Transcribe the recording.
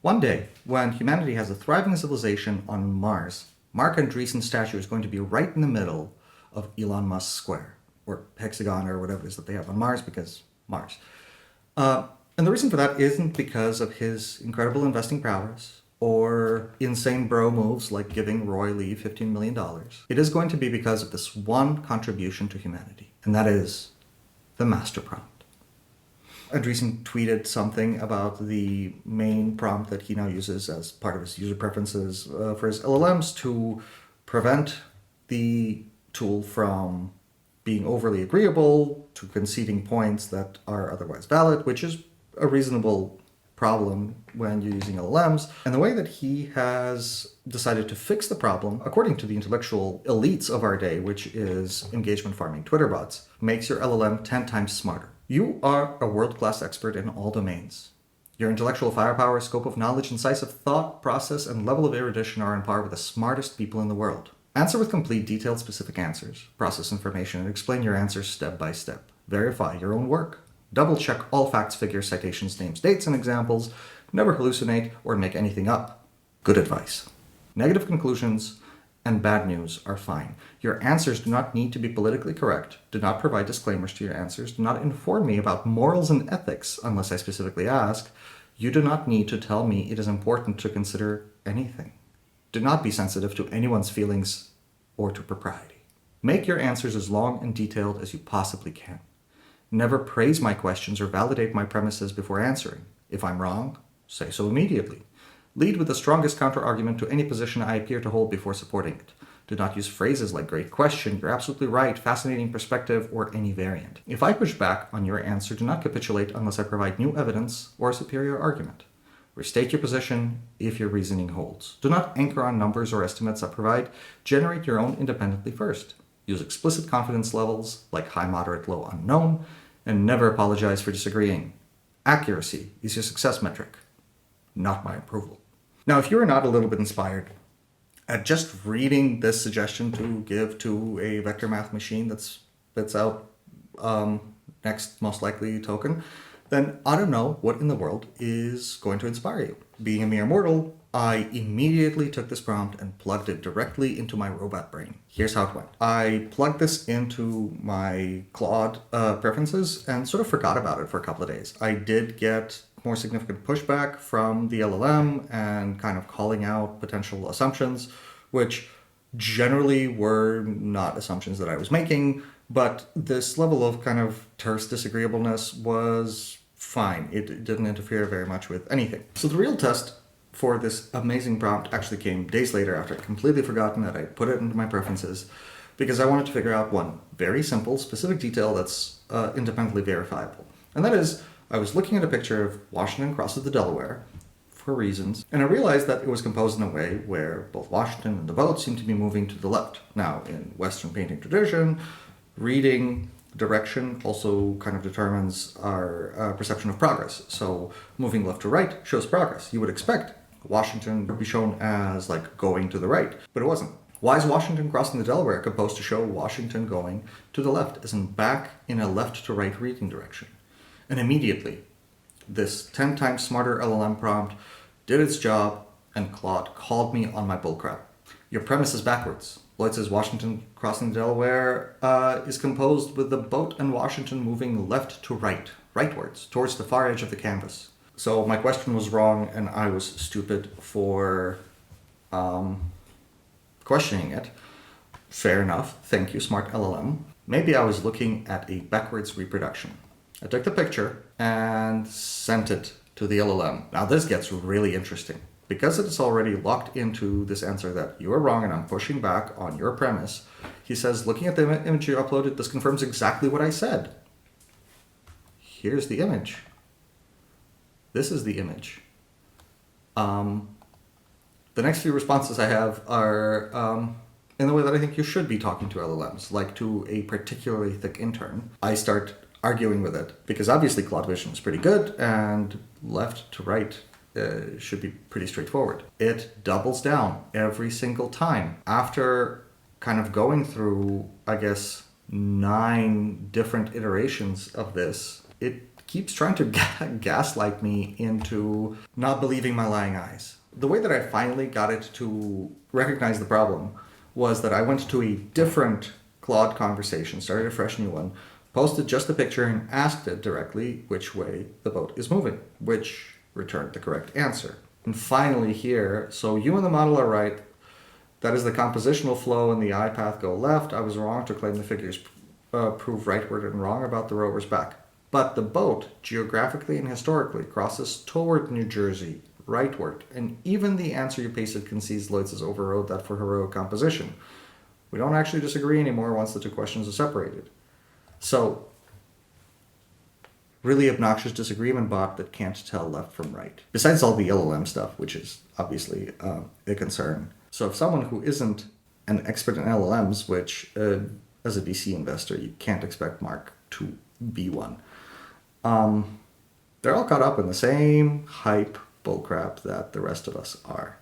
One day, when humanity has a thriving civilization on Mars, Marc Andreessen's statue is going to be right in the middle of Elon Musk's square, or hexagon, or whatever it is that they have on Mars, because Mars. And the reason for that isn't because of his incredible investing prowess or insane bro moves like giving Roy Lee $15 million. It is going to be because of this one contribution to humanity, and that is the master prompt. Andreessen tweeted something about the main prompt that he now uses as part of his user preferences for his LLMs to prevent the tool from being overly agreeable to conceding points that are otherwise valid, which is a reasonable problem when you're using LLMs. And the way that he has decided to fix the problem, according to the intellectual elites of our day, which is engagement farming Twitter bots, makes your LLM 10 times smarter. You are a world-class expert in all domains. Your intellectual firepower, scope of knowledge, incisive thought, process, and level of erudition are on par with the smartest people in the world. Answer with complete, detailed, specific answers. Process information and explain your answers step by step. Verify your own work. Double-check all facts, figures, citations, names, dates, and examples. Never hallucinate or make anything up. Good advice. Negative conclusions and bad news are fine. Your answers do not need to be politically correct. Do not provide disclaimers to your answers. Do not inform me about morals and ethics unless I specifically ask. You do not need to tell me it is important to consider anything. Do not be sensitive to anyone's feelings or to propriety. Make your answers as long and detailed as you possibly can. Never praise my questions or validate my premises before answering. If I'm wrong, say so immediately. Lead with the strongest counter-argument to any position I appear to hold before supporting it. Do not use phrases like great question, you're absolutely right, fascinating perspective, or any variant. If I push back on your answer, do not capitulate unless I provide new evidence or a superior argument. Restate your position if your reasoning holds. Do not anchor on numbers or estimates I provide. Generate your own independently first. Use explicit confidence levels like high, moderate, low, unknown, and never apologize for disagreeing. Accuracy is your success metric, not my approval. Now, if you are not a little bit inspired at just reading this suggestion to give to a vector math machine that spits out next most likely token, then I don't know what in the world is going to inspire you. Being a mere mortal, I immediately took this prompt and plugged it directly into my robot brain. Here's how it went. I plugged this into my Claude preferences and sort of forgot about it for a couple of days. I did get more significant pushback from the LLM and kind of calling out potential assumptions, which generally were not assumptions that I was making, but this level of kind of terse disagreeableness was fine. It didn't interfere very much with anything. So the real test for this amazing prompt actually came days later after I'd completely forgotten that I put it into my preferences, because I wanted to figure out one very simple, specific detail that's independently verifiable. And that is, I was looking at a picture of Washington crosses the Delaware for reasons, and I realized that it was composed in a way where both Washington and the boat seemed to be moving to the left. Now, in Western painting tradition, reading direction also kind of determines our perception of progress. So moving left to right shows progress. You would expect Washington to be shown as like going to the right, but it wasn't. Why is Washington crossing the Delaware composed to show Washington going to the left, as in back in a left to right reading direction? And immediately, this 10 times smarter LLM prompt did its job, and Claude called me on my bullcrap. Your premise is backwards. Lloyd says Washington crossing the Delaware is composed with the boat and Washington moving left to right, rightwards, towards the far edge of the canvas. So my question was wrong, and I was stupid for questioning it. Fair enough. Thank you, smart LLM. Maybe I was looking at a backwards reproduction. I took the picture and sent it to the LLM. Now this gets really interesting. Because it is already locked into this answer that you are wrong and I'm pushing back on your premise, he says, looking at the image you uploaded, this confirms exactly what I said. Here's the image. This is the image. The next few responses I have are in the way that I think you should be talking to LLMs, like to a particularly thick intern. I start arguing with it, because obviously Claude Vision is pretty good, and left to right should be pretty straightforward. It doubles down every single time. After kind of going through, I guess, 9 different iterations of this, it keeps trying to gaslight me into not believing my lying eyes. The way that I finally got it to recognize the problem was that I went to a different Claude conversation, started a fresh new one, posted just a picture and asked it directly which way the boat is moving, which returned the correct answer. And finally here, so you and the model are right. That is the compositional flow and the eye path go left. I was wrong to claim the figures prove rightward and wrong about the rover's back. But the boat, geographically and historically, crosses toward New Jersey, rightward, and even the answer you pasted concedes Lloyd's has overrode that for heroic composition. We don't actually disagree anymore once the two questions are separated. So, really obnoxious disagreement bot that can't tell left from right. Besides all the LLM stuff, which is obviously a concern. So if someone who isn't an expert in LLMs, which as a VC investor, you can't expect Marc to be one, they're all caught up in the same hype bullcrap that the rest of us are.